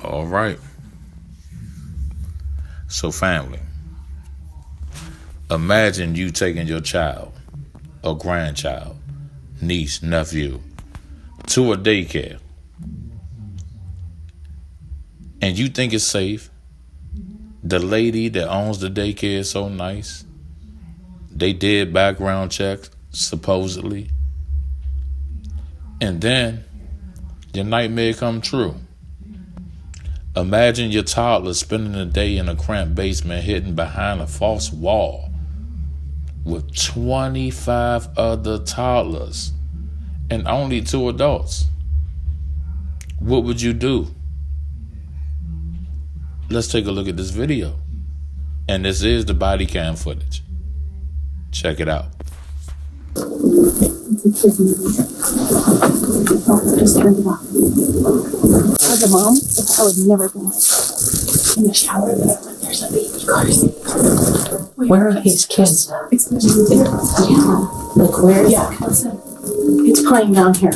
All right. So family, imagine you taking your child, a grandchild, niece, nephew, to a daycare. And you think it's safe. The lady that owns the daycare is so nice. They did background checks, supposedly. And then your nightmare come true. Imagine your toddler spending the day in a cramped basement hidden behind a false wall with 25 other toddlers and only 2 adults. What would you do? Let's take a look at this video. And this is the body cam footage. Check it out. Just turned it off. As a mom, I would never go in the shower when there's a baby car seat. Where are these kids? Yeah. Like where? Yeah. It's playing down here.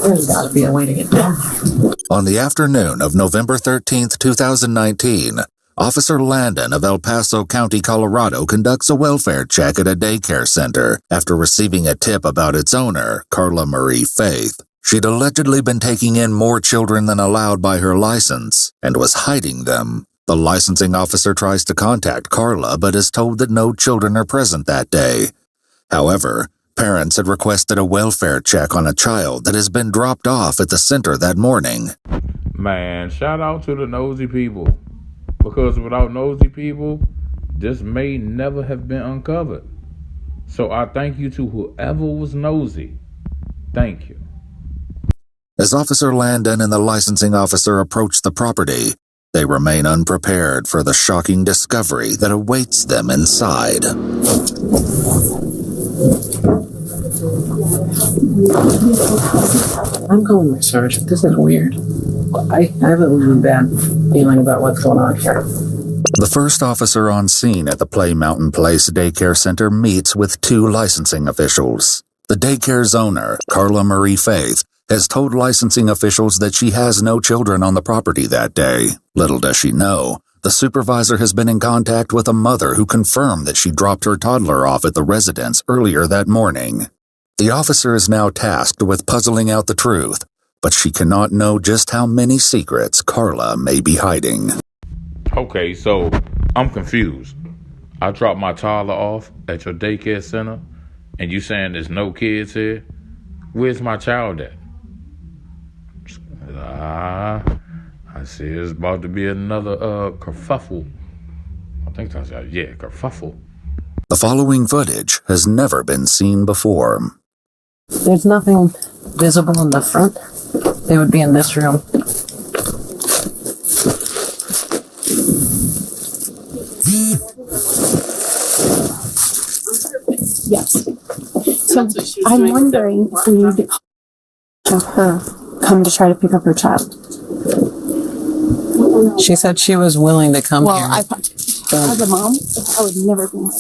There's got to be a way to get down there. On the afternoon of November 13th, 2019, Officer Landon of El Paso County, Colorado, conducts a welfare check at a daycare center after receiving a tip about its owner, Carla Marie Faith. She'd allegedly been taking in more children than allowed by her license and was hiding them. The licensing officer tries to contact Carla but is told that no children are present that day. However, parents had requested a welfare check on a child that has been dropped off at the center that morning. Man, shout out to the nosy people. Because without nosy people, this may never have been uncovered. So I thank you to whoever was nosy. Thank you. As Officer Landon and the licensing officer approach the property, they remain unprepared for the shocking discovery that awaits them inside. I'm calling my sergeant. This is weird. I have a really bad feeling about what's going on here. The first officer on scene at the Play Mountain Place Daycare Center meets with 2 licensing officials. The daycare's owner, Carla Marie Faith, has told licensing officials that she has no children on the property that day. Little does she know, the supervisor has been in contact with a mother who confirmed that she dropped her toddler off at the residence earlier that morning. The officer is now tasked with puzzling out the truth, but she cannot know just how many secrets Carla may be hiding. Okay, so I'm confused. I dropped my toddler off at your daycare center, and you saying there's no kids here? Where's my child at? I see it's about to be another kerfuffle. I think that's kerfuffle. The following footage has never been seen before. There's nothing visible in the front. They would be in this room. Yes. So I'm wondering if we need to have her come to try to pick up her child. She said she was willing to come here. As a mom, I would never go in.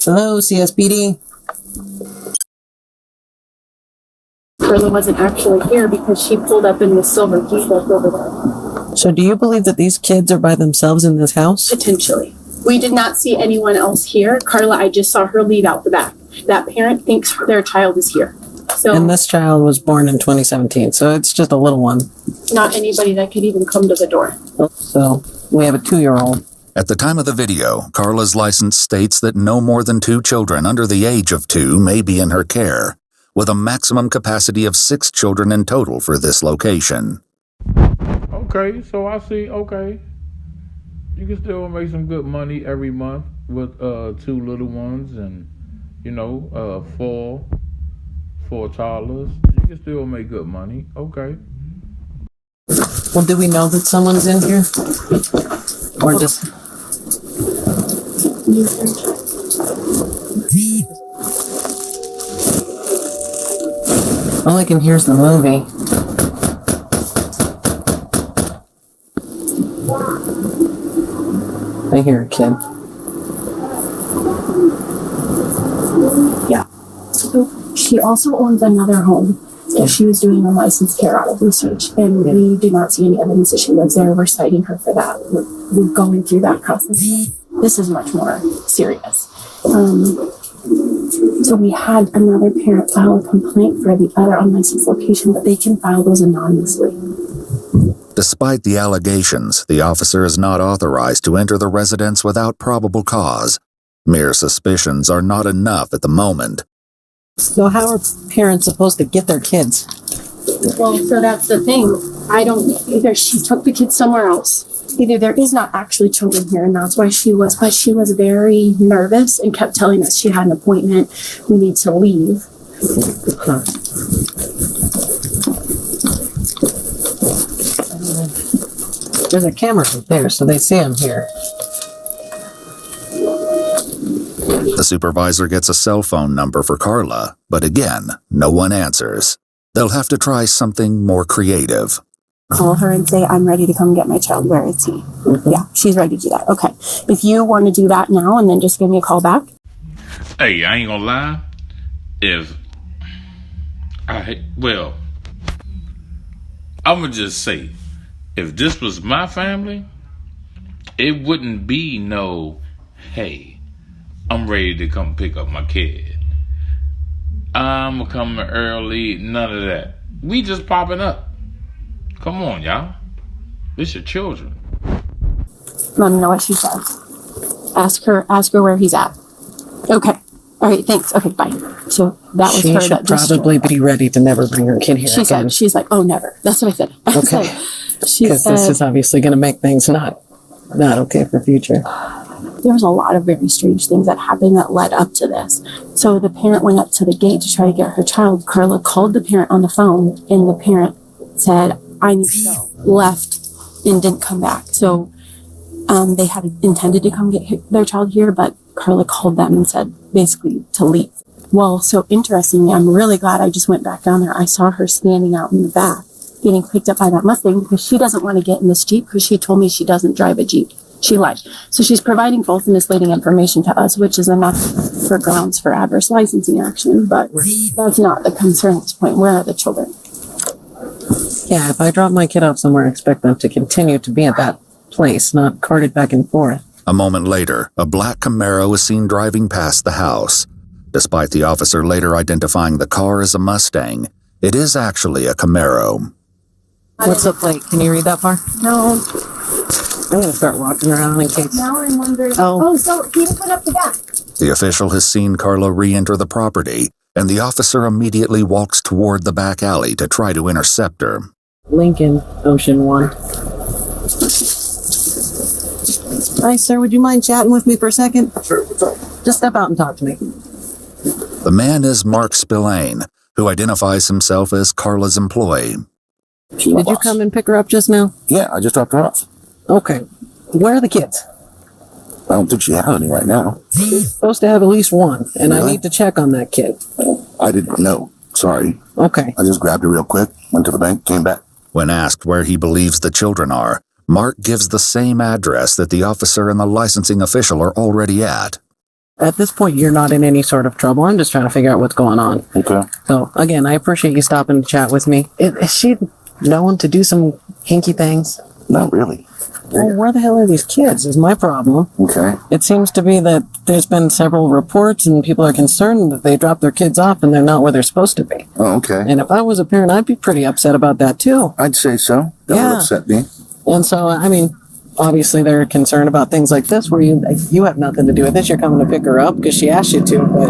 Hello, CSPD. Carla wasn't actually here because she pulled up in the silver Jeep that's over there. So do you believe that these kids are by themselves in this house? Potentially. We did not see anyone else here. Carla, I just saw her leave out the back. That parent thinks their child is here. So, And this child was born in 2017, so it's just a little one. not anybody that could even come to the door. So we have a 2-year-old. At the time of the video, Carla's license states that no more than 2 children under the age of 2 may be in her care, with a maximum capacity of 6 children in total for this location. Okay, so I see, okay. You can still make some good money every month with 2 little ones and, 4 toddlers. You can still make good money. Okay. Well, do we know that someone's in here? Or just... All I can hear is the movie. I hear a kid. Yeah. So she also owns another home because she was doing unlicensed care out of research, and we do not see any evidence that she lives there. We're citing her for that. We're going through that process. This is much more serious. So we had another parent file a complaint for the other unlicensed location, but they can file those anonymously. Despite the allegations, the officer is not authorized to enter the residence without probable cause. Mere suspicions are not enough at the moment. So how are parents supposed to get their kids? Well, so that's the thing. Either she took the kids somewhere else. Either there is not actually children here, and that's why but she was very nervous and kept telling us she had an appointment. We need to leave. Huh. There's a camera right there, so they see him here. The supervisor gets a cell phone number for Carla, but again, no one answers. They'll have to try something more creative. Call her and say, I'm ready to come get my child. Where is he? Mm-hmm. Yeah, she's ready to do that. Okay. If you want to do that now and then just give me a call back. Hey, I ain't gonna lie. I'm gonna just say, if this was my family, it wouldn't be no, hey, I'm ready to come pick up my kid. I'm coming early, none of that. We just popping up. Come on, y'all. This your children. Let me know what she says. Ask her where he's at. Okay. All right, thanks. Okay, bye. So that was she her. She should probably be ready to never bring her kid here again. She's like, oh, never. That's what I said. Okay. Because this is obviously going to make things not okay for future. There was a lot of very strange things that happened that led up to this. So the parent went up to the gate to try to get her child. Carla called the parent on the phone, and the parent said, I need to go. Left and didn't come back. So they had intended to come get their child here, but Carla called them and said basically to leave. Well, so interestingly, I'm really glad I just went back down there. I saw her standing out in the back getting picked up by that Mustang because she doesn't want to get in this Jeep because she told me she doesn't drive a Jeep. She lied. So she's providing false and misleading information to us, which is enough for grounds for adverse licensing action, but that's not the concern at this point. Where are the children? Yeah, if I drop my kid off somewhere, I expect them to continue to be at that place, not carted back and forth. A moment later, a black Camaro is seen driving past the house. Despite the officer later identifying the car as a Mustang, it is actually a Camaro. What's the plate? Can you read that far? No. I'm going to start walking around in case. Now I'm wondering. Oh, so he didn't put up the back. The official has seen Carla re-enter the property, and the officer immediately walks toward the back alley to try to intercept her. Lincoln, Ocean 1. Hi, sir. Would you mind chatting with me for a second? Sure, what's up? Just step out and talk to me. The man is Mark Spillane, who identifies himself as Carla's employee. She's my Did you boss. come and pick her up just now? Yeah, I just dropped her off. Okay. Where are the kids? I don't think she has any right now. She's supposed to have at least one, and I need to check on that kid. I didn't know. Sorry. Okay. I just grabbed her real quick, went to the bank, came back. When asked where he believes the children are, Mark gives the same address that the officer and the licensing official are already at. At this point, you're not in any sort of trouble. I'm just trying to figure out what's going on. Okay. So, again, I appreciate you stopping to chat with me. Is she known to do some hinky things? Not really. Well, where the hell are these kids is my problem. Okay. It seems to be that there's been several reports and people are concerned that they drop their kids off and they're not where they're supposed to be. Oh, okay. And if I was a parent, I'd be pretty upset about that too. I'd say so. That Yeah. would upset me. And so, I mean, obviously they're concerned about things like this where you have nothing to do with this. You're coming to pick her up because she asked you to, but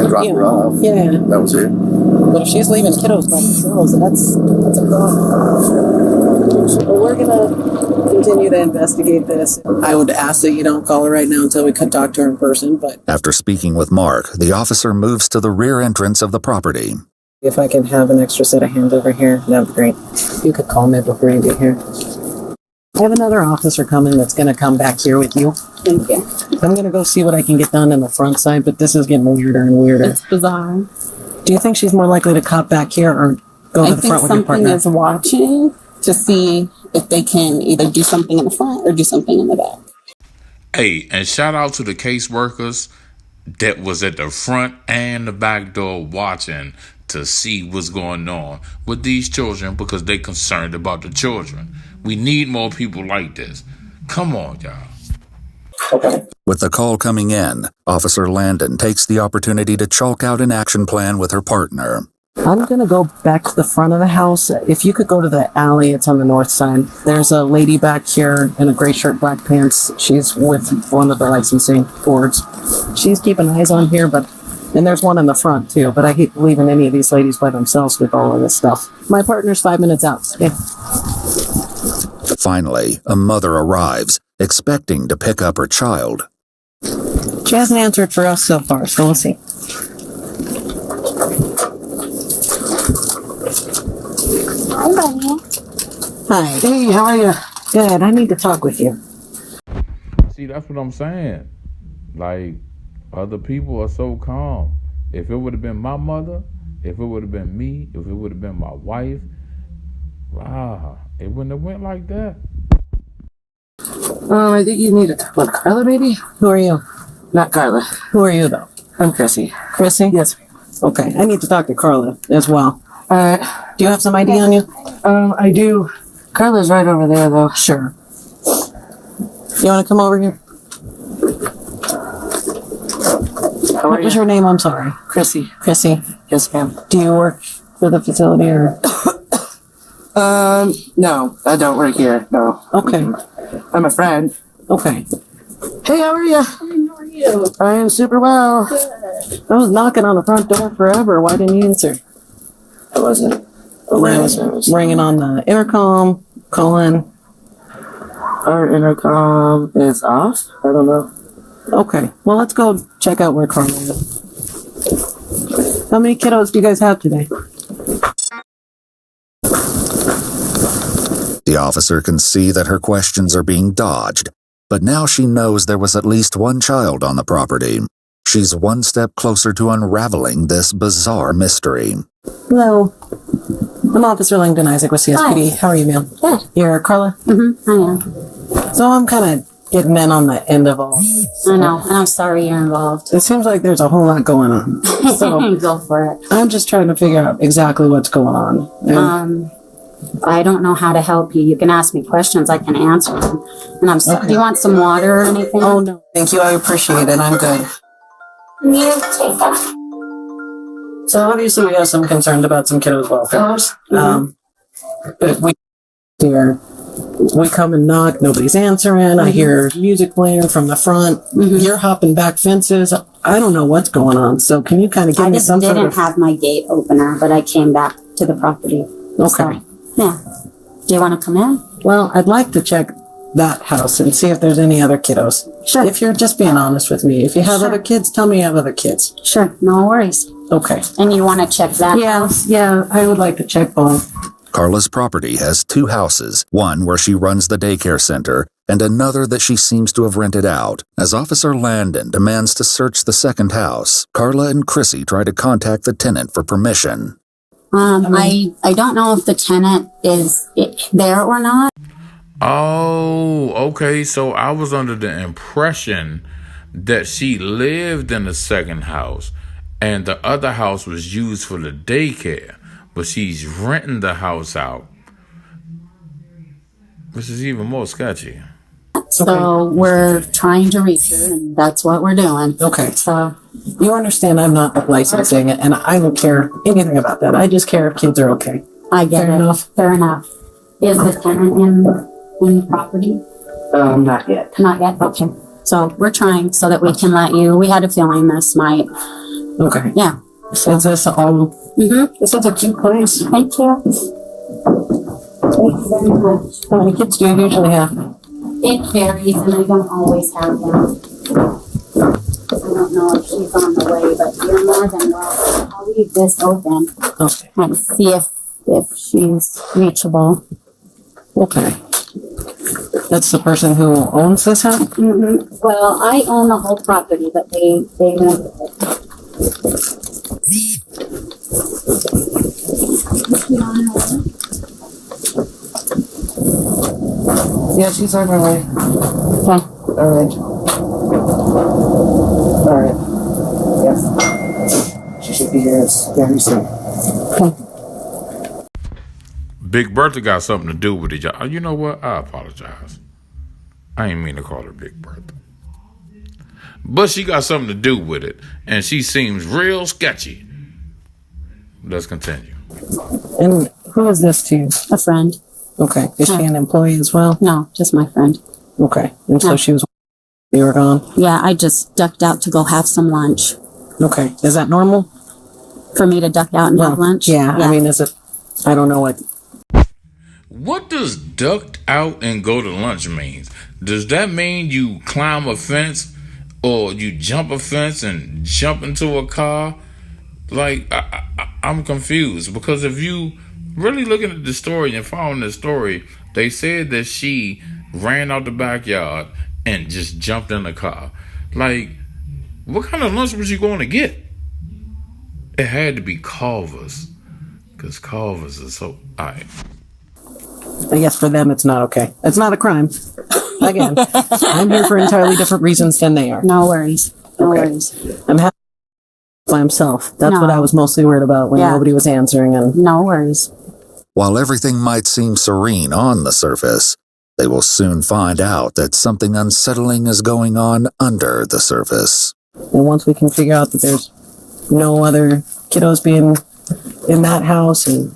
I dropped her off. yeah. That was it. But if she's leaving kiddos by themselves, that's a problem. So we're gonna continue to investigate this. I would ask that you don't call her right now until we could talk to her in person, but After speaking with Mark, the officer moves to the rear entrance of the property. if I can have an extra set of hands over here, that'd be great. You could call me before you get here. I have another officer coming that's going to come back here with you. Thank you. I'm going to go see what I can get done in the front side, but this is getting weirder and weirder. It's bizarre. Do you think she's more likely to cop back here or go to I the think front with your something partner? is watching to see if they can either do something in the front or do something in the back. Hey, and shout out to the caseworkers that was at the front and the back door watching to see what's going on with these children because they're concerned about the children. We need more people like this. Come on, y'all. Okay. With the call coming in, Officer Landon takes the opportunity to chalk out an action plan with her partner. I'm going to go back to the front of the house. If you could go to the alley, it's on the north side. There's a lady back here in a gray shirt, black pants. She's with one of the licensing boards. She's keeping eyes on here, and there's one in the front too, but I hate leaving any of these ladies by themselves with all of this stuff. My partner's 5 minutes out. Okay. Finally, a mother arrives, expecting to pick up her child. She hasn't answered for us so far, so we'll see. Hi, Bunny. Hi. Hey, how are you? Good. I need to talk with you. See, that's what I'm saying. Like, other people are so calm. If it would have been my mother, if it would have been me, if it would have been my wife, it wouldn't have went like that. I think you need to talk with Carla, maybe? Who are you? Not Carla. Who are you, though? I'm Chrissy. Chrissy? Yes. Okay. I need to talk to Carla as well. Do you have some ID on you? I do. Carla's right over there, though. Sure. You want to come over here? What was your name? I'm sorry. Chrissy. Chrissy? Yes, ma'am. Do you work for the facility or? No, I don't work here. No. Okay. I'm a friend. Okay. Hey, how are you? How are you? I am super well. Good. I was knocking on the front door forever. Why didn't you answer? I wasn't. I was ringing on the intercom, calling. Our intercom is off? I don't know. Okay. Well, let's go check out where Carla is. How many kiddos do you guys have today? The officer can see that her questions are being dodged, but now she knows there was at least one child on the property. She's one step closer to unraveling this bizarre mystery. Hello. I'm Officer Langdon Isaac with CSPD. Hi. How are you, ma'am? Good. You're Carla? Mm-hmm. I am. So I'm kind of getting in on the end of all this. I know, and I'm sorry you're involved. It seems like there's a whole lot going on. So Go for it. I'm just trying to figure out exactly what's going on. And I don't know how to help you. You can ask me questions. I can answer them. And I'm sorry. Okay. Do you want some water or anything? oh, no. Thank you. I appreciate it. I'm good. You take that. So obviously we have some concerns about some kiddos' welfare. But we come and knock, nobody's answering. I hear music playing from the front. You're hopping back fences. I don't know what's going on. So can you kind of give I me just some sort didn't of... have my gate opener, but I came back to the property. Okay. So, yeah. Do you want to come in? Well, I'd like to check that house and see if there's any other kiddos. Sure. If you're just being honest with me. If you have Sure. other kids, tell me you have other kids. Sure. No worries. Okay. And you want to check that house? Yeah, I would like to check both. Carla's property has two houses, one where she runs the daycare center, and another that she seems to have rented out. As Officer Landon demands to search the second house, Carla and Chrissy try to contact the tenant for permission. I don't know if the tenant is there or not. Oh, okay. So I was under the impression that she lived in the second house and the other house was used for the daycare, but she's renting the house out, which is even more sketchy. So we're trying to reach her, and that's what we're doing. Okay. So You understand I'm not licensing it, and I don't care anything about that. I just care if kids are okay. I get Fair it. enough. Fair enough. Is the tenant in the property? Not yet. Not yet. Okay. So we're trying so that we can let you. We had a feeling this might. Okay. Yeah. Is this all... This is a cute place. Thank you. Thank you very much. How many kids do you usually have? It varies, and I don't always have them. I don't know if she's on the way, but you're more than welcome. I'll leave this open Okay. and see if she's reachable. Okay. That's the person who owns this house? Well, I own the whole property, but they rent it. Yeah, she's on her way. Okay. All right. Yes. She should be here very soon. Big Bertha got something to do with it, y'all. You know what? I apologize. I ain't mean to call her Big Bertha. But she got something to do with it. And she seems real sketchy. Let's continue. And who is this to you? A friend. Okay. Is she an employee as well? No, just my friend. Okay. And so she was, you were gone? Yeah, I just ducked out to go have some lunch. Okay. Is that normal? For me to duck out and have lunch? Yeah. I mean, is it, I don't know what. What does ducked out and go to lunch means? Does that mean you climb a fence or you jump a fence and jump into a car? Like, I'm confused, because if you really looking at the story and following the story, they said that she ran out the backyard and just jumped in the car. Like, what kind of lunch was you going to get? It had to be Culver's, because Culver's is so... Alright. I guess for them, it's not okay. It's not a crime. Again, I'm here for entirely different reasons than they are. No worries. No worries. I'm happy by himself. That's what I was mostly worried about when nobody was answering. And no worries. While everything might seem serene on the surface, they will soon find out that something unsettling is going on under the surface. And once we can figure out that there's no other kiddos being in that house, and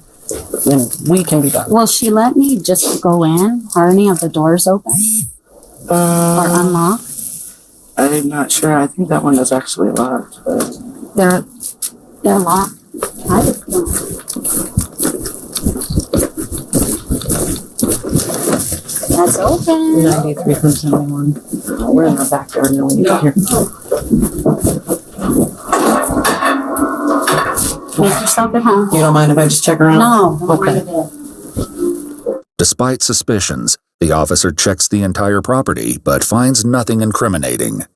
then we can be done. Well, she let me just go in. Are any of the doors open? Or unlocked? I'm not sure. I think that one is actually locked. But... They're locked. I just don't. That's open. 93 from 71. We're in the back door now when you get here. Make yourself at home. You don't mind if I just check around? No, don't Okay. mind a bit. Despite suspicions, the officer checks the entire property but finds nothing incriminating.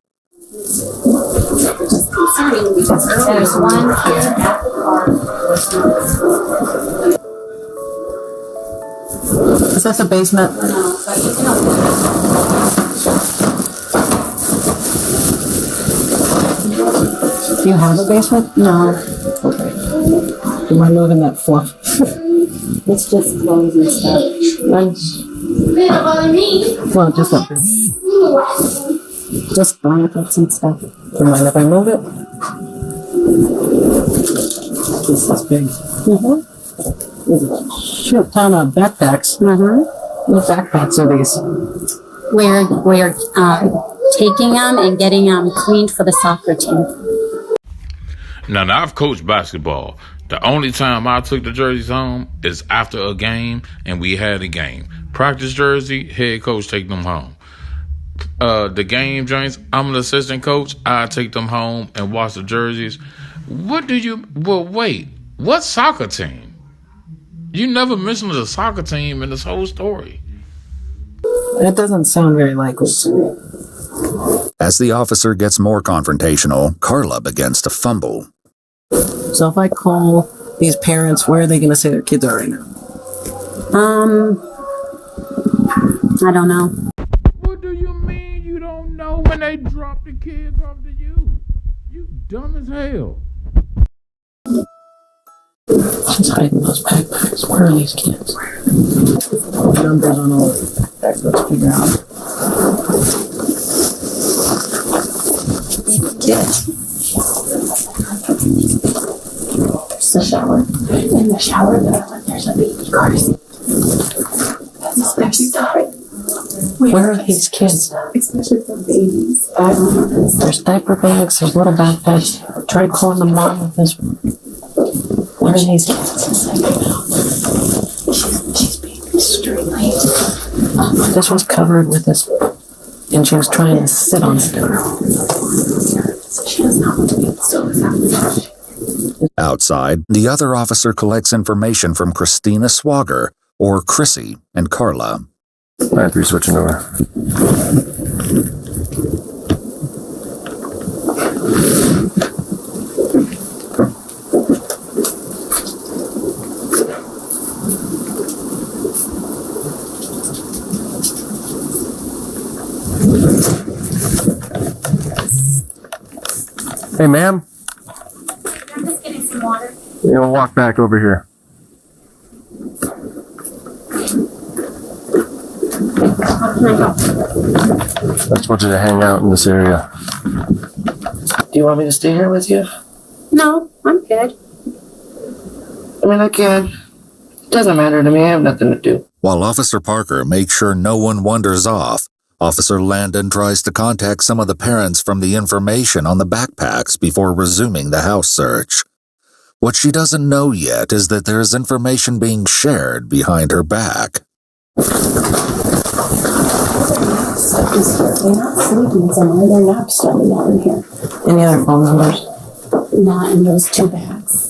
Concerning because there's one here at the park. Is this a basement? No, but you can open Do you have a basement? No, Okay. Do you mind moving that fluff? it's just clothes and stuff. Nice. me. Well, just up here. Just blankets and stuff. Do you mind if I move it? This is big. There's a shit ton of backpacks. What backpacks are these? We're taking them and getting them cleaned for the soccer team. Now, I've coached basketball. The only time I took the jerseys home is after a game, and we had a game. Practice jersey, head coach take them home. The game joints, I'm an assistant coach. I take them home and wash the jerseys. Wait, what soccer team? You never mentioned the soccer team in this whole story. That doesn't sound very likely. As the officer gets more confrontational, Carla begins to fumble. So if I call these parents, where are they going to say their kids are right now? I don't know. What do you mean you don't know when they drop the kids off to you? You dumb as hell. She's hiding those backpacks. Where are these kids? Numbers on all the backpacks. Let's figure out. Kids. There's the shower. In the shower there's a baby car seat. There's stuff. Where are these kids? Especially for babies. I don't know. There's diaper bags. There's little backpacks. I tried calling the mom of this one. Where are these kids? She's being extremely. This was covered with this, and she was trying to sit on it. So she does not want to be able to. Outside, the other officer collects information from Christina Swagger, or Chrissy, and Carla. I have to be switching over. Hey, ma'am. I'm just getting some water. Yeah, You know, walk back over here. I just want you to hang out in this area. Do you want me to stay here with you? No, I'm good. I mean, I can. Doesn't matter to me. I have nothing to do. While Officer Parker makes sure no one wanders off, Officer Landon tries to contact some of the parents from the information on the backpacks before resuming the house search. What she doesn't know yet is that there is information being shared behind her back. They're not sleeping somewhere. Their nap's starting out in here. Any other phone numbers? Not in those two bags.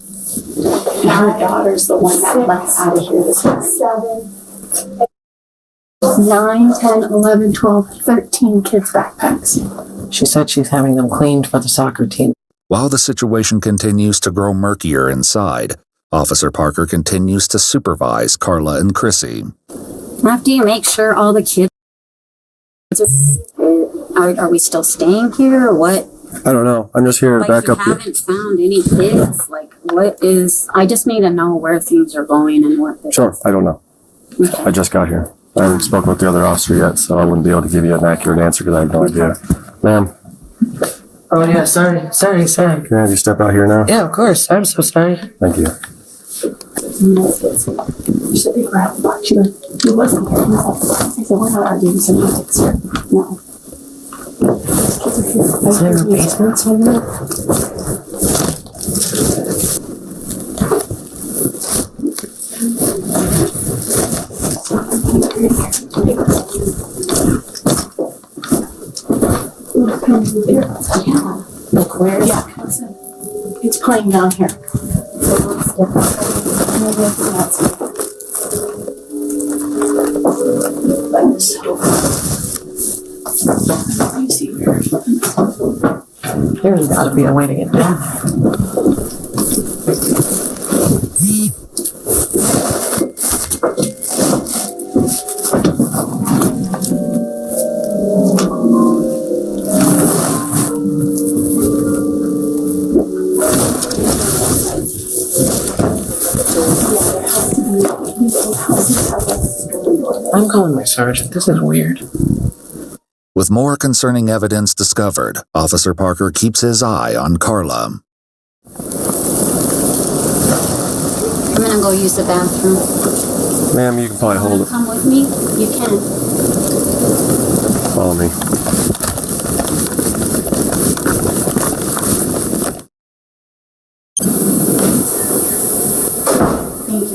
Her daughter's the one that left out of here this week. 7, 9, 10, 11, 12, 13 kids' backpacks. She said she's having them cleaned for the soccer team. While the situation continues to grow murkier inside, Officer Parker continues to supervise Carla and Chrissy. After you make sure all the kids are we still staying here or what? I don't know. I'm just here to back You up here. haven't found any kids. Like, what is? I just need to know where things are going and what. Sure, I don't know. Okay. I just got here. I haven't spoken with the other officer yet, so I wouldn't be able to give you an accurate answer because I have no idea. Ma'am, Oh, yeah, sorry. can I have you step out here now? Yeah, of course. I'm so sorry. Thank you. Should be grabbed about you. He wasn't here. He was like, I said, we're not arguing semantics here. No. Kids are here. Is there a basement somewhere? Yeah. Look, where? Yeah. It's playing down here. There's gotta be a way to get down there. I'm calling my sergeant. This is weird. With more concerning evidence discovered, Officer Parker keeps his eye on Carla. I'm gonna go use the bathroom. Ma'am, you can probably hold it. Come with me. You can. Follow me. Thank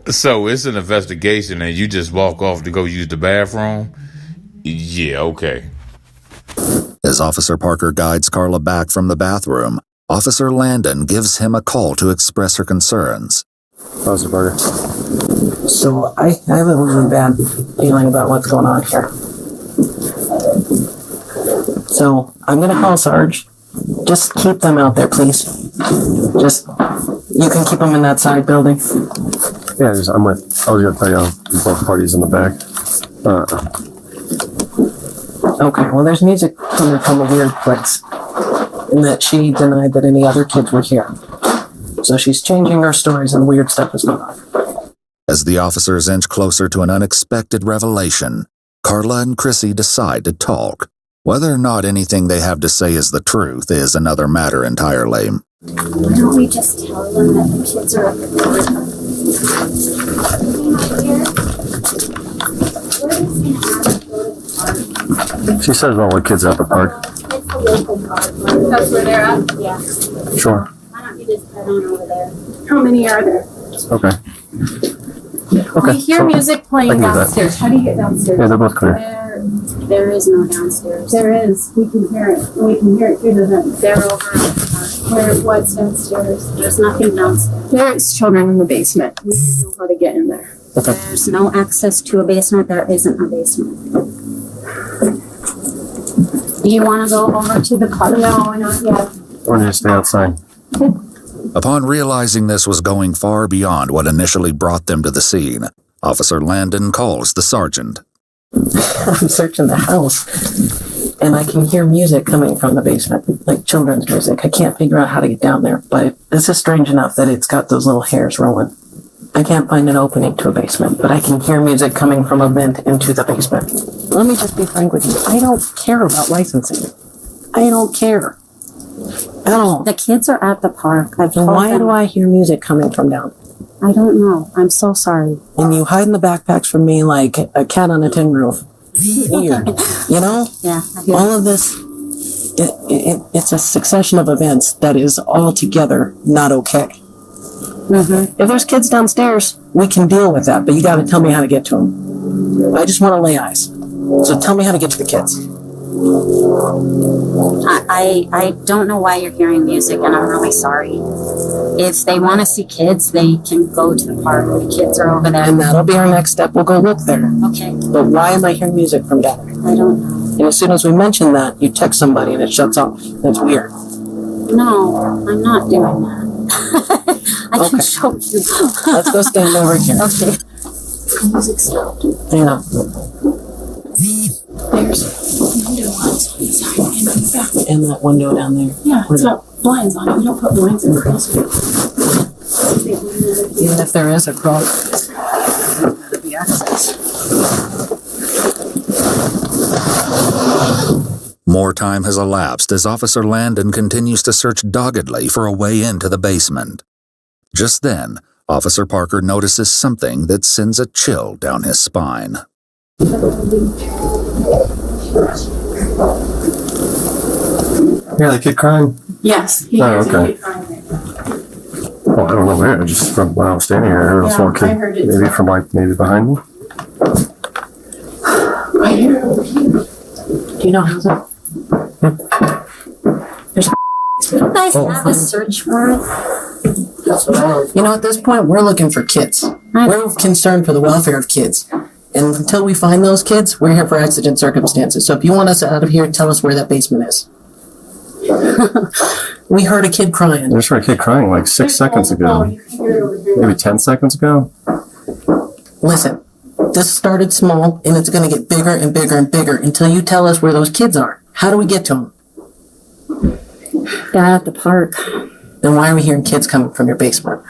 you. So it's an investigation and you just walk off to go use the bathroom? Yeah, okay. As Officer Parker guides Carla back from the bathroom, Officer Landon gives him a call to express her concerns. Officer Parker. So I have a really bad feeling about what's going on here. So I'm gonna call Sarge. Just keep them out there, please. You can keep them in that side building. Yeah, I was gonna tell you both parties in the back. Okay, well, there's music coming from a weird place. And that she denied that any other kids were here. So she's changing her stories and weird stuff is going on. As the officers inch closer to an unexpected revelation, Carla and Chrissy decide to talk. Whether or not anything they have to say is the truth is another matter entirely. Why don't we just tell them that the kids are at the door? She says all the kids at the park. It's the local park. That's where they're at? Yeah. Sure. Why don't you just head on over there? How many are there? Okay. We hear so music I playing can do that. downstairs. How do you get downstairs? Yeah, they're both clear. There is no downstairs. There is. We can hear it. We can hear it through the vent. They're over at the park. What's downstairs? There's nothing downstairs. There's children in the basement. We don't know how to get in there. There's no access to a basement. There isn't a basement. Do you want to go over to the car? No, not yet. We're going to stay outside. Upon realizing this was going far beyond what initially brought them to the scene, Officer Landon calls the sergeant. I'm searching the house, and I can hear music coming from the basement, like children's music. I can't figure out how to get down there, but this is strange enough that it's got those little hairs rolling. I can't find an opening to a basement, but I can hear music coming from a vent into the basement. Let me just be frank with you. I don't care about licensing. I don't care at all. The kids are at the park. I've Then told why them. do I hear music coming from down? I don't know. I'm so sorry. And you hide in the backpacks from me like a cat on a tin roof. Weird. You know? Yeah. I hear All of this, it's a succession of events that is altogether not okay. Mm-hmm. If there's kids downstairs, we can deal with that, but you gotta tell me how to get to them. I just want to lay eyes. So tell me how to get to the kids. I don't know why you're hearing music, and I'm really sorry. If they want to see kids, they can go to the park. The kids are over there. And that'll be our next step. We'll go look there. Okay. But why am I hearing music from down there? I don't know. And as soon as we mention that, you text somebody and it shuts off. That's weird. No, I'm not doing that. I can Okay. show you. Let's go stand over here. Okay. Music stopped. You know, There's window lines on the side and on the back. and that window down there. Yeah, it's got blinds on it. We don't put blinds in girls. Even if there is a crawl, there's gotta be access. More time has elapsed as Officer Landon continues to search doggedly for a way into the basement. Just then, Officer Parker notices something that sends a chill down his spine. Yeah, the kid crying. Yes, he Oh, is okay. a crying right now. Well, I don't know where. Just from when I was standing here, I heard a Yeah, small kid. I heard it Maybe too. from maybe behind me. Right here, over here. Do you know how's it? Do you guys have a search warrant? You know, at this point, we're looking for kids. We're concerned for the welfare of kids. And until we find those kids, we're here for exigent circumstances. So if you want us out of here, tell us where that basement is. We heard a kid crying. I just heard a kid crying like 6 seconds Oh, ago. you can hear it over here. Maybe 10 seconds ago. Listen, this started small, and it's going to get bigger and bigger and bigger until you tell us where those kids are. How do we get to them? They're at the park. Then why are we hearing kids coming from your basement?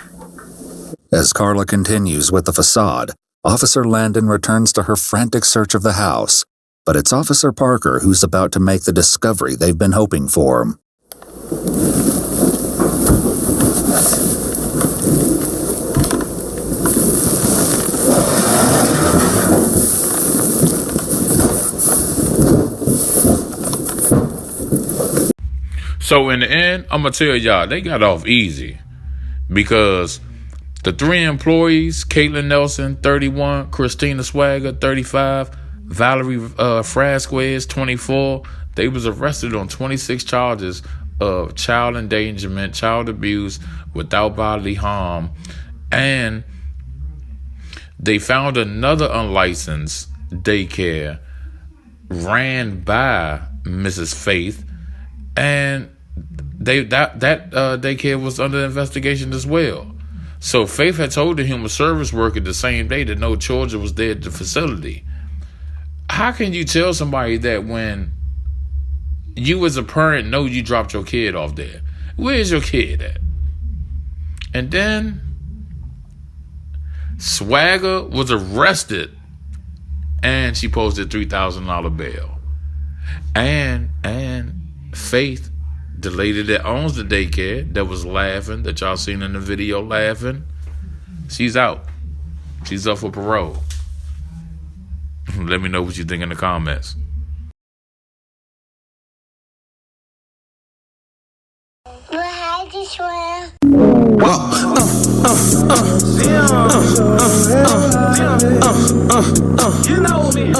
As Carla continues with the facade, Officer Landon returns to her frantic search of the house, but it's Officer Parker who's about to make the discovery they've been hoping for. So in the end, I'm gonna tell y'all, they got off easy because the three employees, Caitlin Nelson, 31, Christina Swagger, 35, Valerie Frasquez, 24, they was arrested on 26 charges of child endangerment, child abuse without bodily harm, and they found another unlicensed daycare ran by Mrs. Faith, and that daycare was under investigation as well. So Faith had told the human service worker the same day that no children was there at the facility. How can you tell somebody that when you as a parent know you dropped your kid off there? Where's your kid at? And then Swagger was arrested and she posted $3,000 bail. And Faith, the lady that owns the daycare that was laughing, that y'all seen in the video laughing, she's out. She's up for parole. Let me know what you think in the comments. You know me.